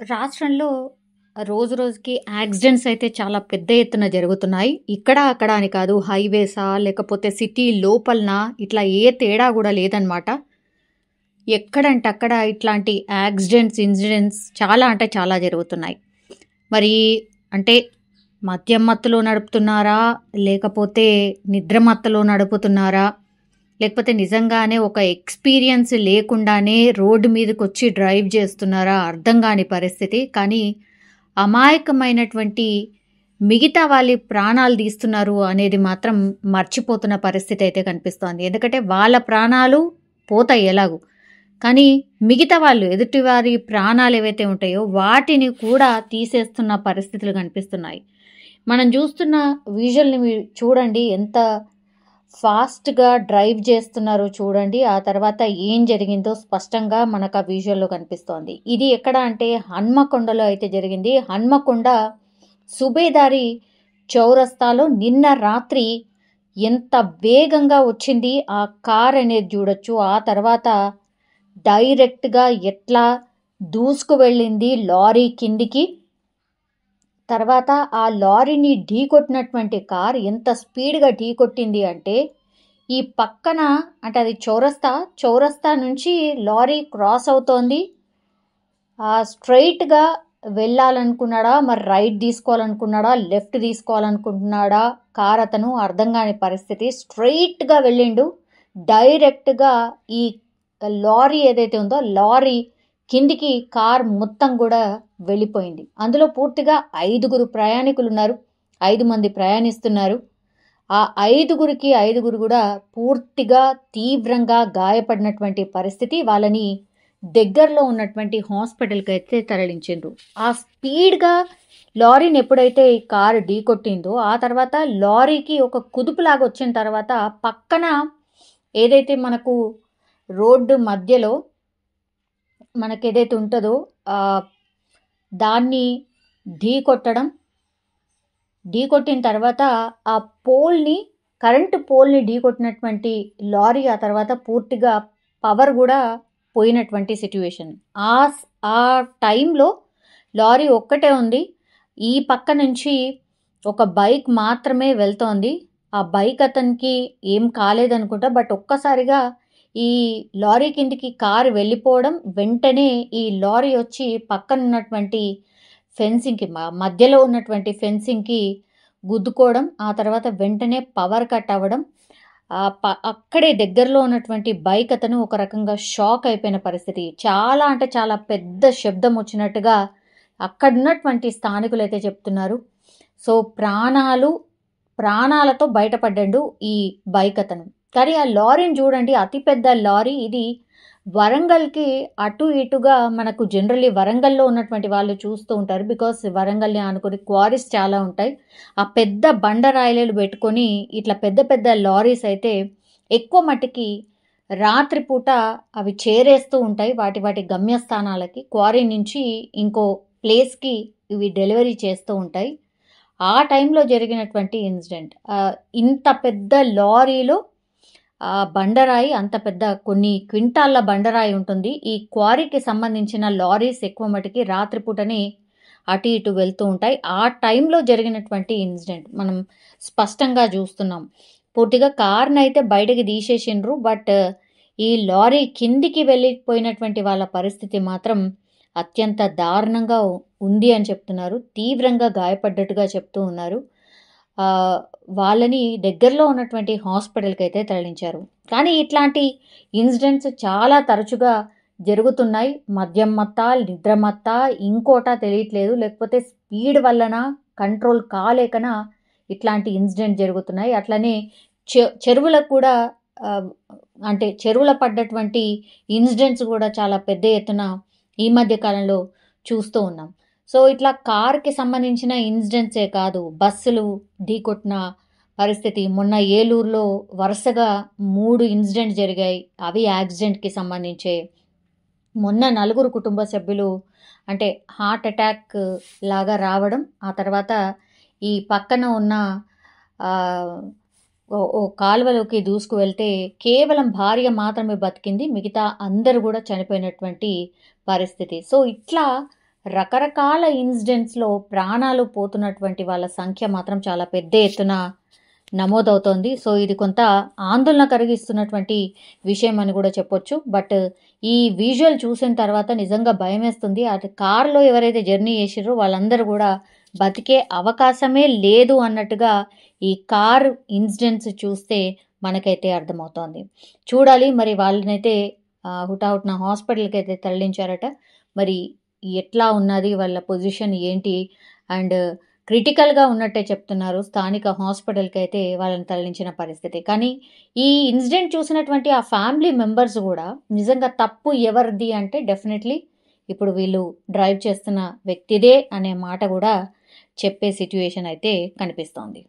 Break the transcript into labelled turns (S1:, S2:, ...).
S1: రాష్ట్రంలో రోజు రోజుకి యాక్సిడెంట్స్ అయితే చాలా పెద్ద ఎత్తున జరుగుతున్నాయి. ఇక్కడ, అక్కడ అని కాదు. హైవేసా లేకపోతే సిటీ లోపలనా ఇట్లా ఏ తేడా గూడా లేదనమాట. ఎక్కడంటే అక్కడ ఇట్లాంటి యాక్సిడెంట్స్, ఇన్సిడెంట్స్ చాలా అంటే చాలా జరుగుతున్నాయి. మరి అంటే మద్యం మత్తులో నడుపుతున్నారా? లేకపోతే నిద్ర మత్తులో నడుపుతున్నారా? లేకపోతే నిజంగానే ఒక ఎక్స్‌పీరియన్స్ లేకుండానే రోడ్డు మీదకొచ్చి డ్రైవ్ చేస్తున్నారా? అర్థం గాని పరిస్థితి. కానీ అమాయకమైనటువంటి మిగతా వాళ్ళి ప్రాణాలు తీస్తున్నారు అనేది మాత్రం మర్చిపోతున్న పరిస్థితి అయితే కనిపిస్తోంది. ఎందుకంటే వాళ్ళ ప్రాణాలు పోతాయి ఎలాగో. కానీ మిగతా వాళ్ళు ఎదుటివారి ప్రాణాలు ఏవైతే ఉంటాయో వాటిని కూడా తీసేస్తున్న పరిస్థితులు కనిపిస్తున్నాయి. మనం చూస్తున్న విజువల్‌ని చూడండి ఎంత ఫాస్ట్‌గా డ్రైవ్ చేస్తున్నారో చూడండి. ఆ తర్వాత ఏం జరిగిందో స్పష్టంగా మనకు ఆ విజువల్‌లో కనిపిస్తోంది. ఇది ఎక్కడ అంటే హన్మకొండలో అయితే జరిగింది. హన్మకొండ సుబేదారి చౌరస్తాలో నిన్న రాత్రి ఎంత వేగంగా వచ్చింది ఆ కార్ అనేది చూడొచ్చు. ఆ తర్వాత డైరెక్ట్‌గా ఎట్లా దూసుకు వెళ్ళింది లారీ కిందికి. తర్వాత ఆ లారీని ఢీకొట్టినటువంటి కార్ ఎంత స్పీడ్‌గా ఢీకొట్టింది అంటే, ఈ పక్కన అంటే అది చౌరస్తా, చౌరస్తా నుంచి లారీ క్రాస్ అవుతోంది. స్ట్రెయిట్‌గా వెళ్ళాలనుకున్నాడా? మరి రైట్ తీసుకోవాలనుకున్నాడా? లెఫ్ట్ తీసుకోవాలనుకుంటున్నాడా? కార్ అతను అర్థం కాని పరిస్థితి. స్ట్రెయిట్‌గా వెళ్ళిండు. డైరెక్ట్‌గా ఈ లారీ ఏదైతే ఉందో లారీ కిందికి కార్ మొత్తం కూడా వెళ్ళిపోయింది. అందులో పూర్తిగా 5గురు ప్రయాణికులున్నారు. 5 మంది ప్రయాణిస్తున్నారు. ఆ 5గురు కూడా పూర్తిగా తీవ్రంగా గాయపడినటువంటి పరిస్థితి. వాళ్ళని దగ్గరలో ఉన్నటువంటి హాస్పిటల్‌కైతే తరలించిండ్రు. ఆ స్పీడ్‌గా లారీని ఎప్పుడైతే ఈ కారు ఢీకొట్టిందో, ఆ తర్వాత లారీకి ఒక కుదుపులాగా వచ్చిన తర్వాత పక్కన ఏదైతే మనకు రోడ్డు మధ్యలో మనకేదైతే ఉంటదో దాన్ని ఢీకొట్టడం. ఢీకొట్టిన తర్వాత ఆ పోల్‌ని కరెంటు పోల్‌ని ఢీకొట్టినటువంటి లారీ ఆ తర్వాత పూర్తిగా పవర్ గూడా పోయినటువంటి సిట్యుయేషన్. ఆ టైంలో లారీ ఒక్కటే ఉంది. ఈ పక్క నుంచి ఒక బైక్ మాత్రమే వెళ్తోంది. ఆ బైక్ అతనికి ఏం కాలేదనుకుంటా. బట్ ఒక్కసారిగా ఈ లారీ కిందికి కారు వెళ్ళిపోవడం, వెంటనే ఈ లారీ వచ్చి పక్కనున్నటువంటి ఫెన్సింగ్‌కి మధ్యలో ఉన్నటువంటి ఫెన్సింగ్‌కి గుద్దుకోవడం. ఆ తర్వాత వెంటనే పవర్ కట్ అవ్వడం. అక్కడే దగ్గరలో ఉన్నటువంటి బైక్ అతను ఒక రకంగా షాక్ అయిపోయిన పరిస్థితి. చాలా అంటే చాలా పెద్ద శబ్దం వచ్చినట్టుగా అక్కడున్నటువంటి స్థానికులైతే చెప్తున్నారు. సో, ప్రాణాలతో బయటపడ్డాడు ఈ బైక్ అతను. కానీ ఆ లారీని చూడండి, అతి పెద్ద లారీ ఇది. వరంగల్‌కి అటు ఇటుగా మనకు జనరల్లీ వరంగల్‌లో ఉన్నటువంటి వాళ్ళు చూస్తూ ఉంటారు. బికాస్ వరంగల్‌ని ఆనుకుని క్వారీస్ చాలా ఉంటాయి. ఆ పెద్ద బండరాయిలు పెట్టుకొని ఇట్లా పెద్ద పెద్ద లారీస్ అయితే ఎక్కువ మట్టికి రాత్రిపూట అవి చేరేస్తూ ఉంటాయి. వాటి వాటి గమ్యస్థానాలకి. క్వారీ నుంచి ఇంకో ప్లేస్‌కి ఇవి డెలివరీ చేస్తూ ఉంటాయి. ఆ టైంలో జరిగినటువంటి ఇన్సిడెంట్. ఇంత పెద్ద లారీలో బండరాయి అంత పెద్ద కొన్ని క్వింటాళ్ళ బండరాయి ఉంటుంది. ఈ క్వారీకి సంబంధించిన లారీస్ ఎక్కువ మటికి రాత్రిపూటనే అటు ఇటు వెళ్తూ ఉంటాయి. ఆ టైంలో జరిగినటువంటి ఇన్సిడెంట్ మనం స్పష్టంగా చూస్తున్నాం. పూర్తిగా కార్‌నైతే బయటకి తీసేసిండ్రు. బట్ ఈ లారీ కిందికి వెళ్ళిపోయినటువంటి వాళ్ళ పరిస్థితి మాత్రం అత్యంత దారుణంగా ఉంది అని చెప్తున్నారు. తీవ్రంగా గాయపడ్డట్టుగా చెప్తూ ఉన్నారు. వాళ్ళని దగ్గరలో ఉన్నటువంటి హాస్పిటల్‌కైతే తరలించారు. కానీ ఇట్లాంటి ఇన్సిడెంట్స్ చాలా తరచుగా జరుగుతున్నాయి. మద్యం మత్తా, నిద్ర మత్తా, ఇంకోటా తెలియట్లేదు. లేకపోతే స్పీడ్ వల్లనా, కంట్రోల్ కాలేకనా ఇట్లాంటి ఇన్సిడెంట్ జరుగుతున్నాయి. అట్లనే చెరువులకు కూడా అంటే చెరువుల పడ్డటువంటి ఇన్సిడెంట్స్ కూడా చాలా పెద్ద ఎత్తున ఈ మధ్య కాలంలో చూస్తూ ఉన్నాం. సో, ఇట్లా కార్‌కి సంబంధించిన ఇన్సిడెంట్సే కాదు, బస్సులు ఢీకొట్టిన పరిస్థితి. మొన్న ఏలూరులో వరుసగా 3 ఇన్సిడెంట్స్ జరిగాయి. అవి యాక్సిడెంట్‌కి సంబంధించే. మొన్న 4 కుటుంబ సభ్యులు అంటే హార్ట్ అటాక్ లాగా రావడం. ఆ తర్వాత ఈ పక్కన ఉన్న ఆహ్, ఓ కాలువలోకి దూసుకు వెళ్తే కేవలం భార్య మాత్రమే బతికింది. మిగతా అందరూ గూడా చనిపోయినటువంటి పరిస్థితి. సో, ఇట్లా రకరకాల ఇన్సిడెంట్స్‌లో ప్రాణాలు పోతున్నటువంటి వాళ్ళ సంఖ్య మాత్రం చాలా పెద్ద ఎత్తున నమోదవుతోంది. సో, ఇది కొంత ఆందోళన కలిగిస్తున్నటువంటి విషయం అని కూడా చెప్పొచ్చు. బట్ ఈ విజువల్ చూసిన తర్వాత నిజంగా భయమేస్తుంది. అటు కార్‌లో ఎవరైతే జర్నీ చేసిర్రో వాళ్ళందరూ కూడా బతికే అవకాశమే లేదు అన్నట్టుగా ఈ కార్ ఇన్సిడెంట్స్ చూస్తే మనకైతే అర్థమవుతోంది. చూడాలి మరి వాళ్ళనైతే హుటాహుటిన హాస్పిటల్‌కైతే తరలించారట. మరి ఎట్లా ఉన్నది? వాళ్ళ పొజిషన్ ఏంటి? అండ్ క్రిటికల్‌గా ఉన్నట్టే చెప్తున్నారు. స్థానిక హాస్పిటల్‌కైతే వాళ్ళని తరలించిన పరిస్థితి. కానీ ఈ ఇన్సిడెంట్ చూసినటువంటి ఆ ఫ్యామిలీ మెంబర్స్ గూడా నిజంగా తప్పు ఎవరిది అంటే డెఫినెట్‌లీ ఇప్పుడు వీళ్ళు డ్రైవ్ చేస్తున్న వ్యక్తిదే అనే మాట గూడా చెప్పే సిట్యుయేషన్ అయితే కనిపిస్తోంది.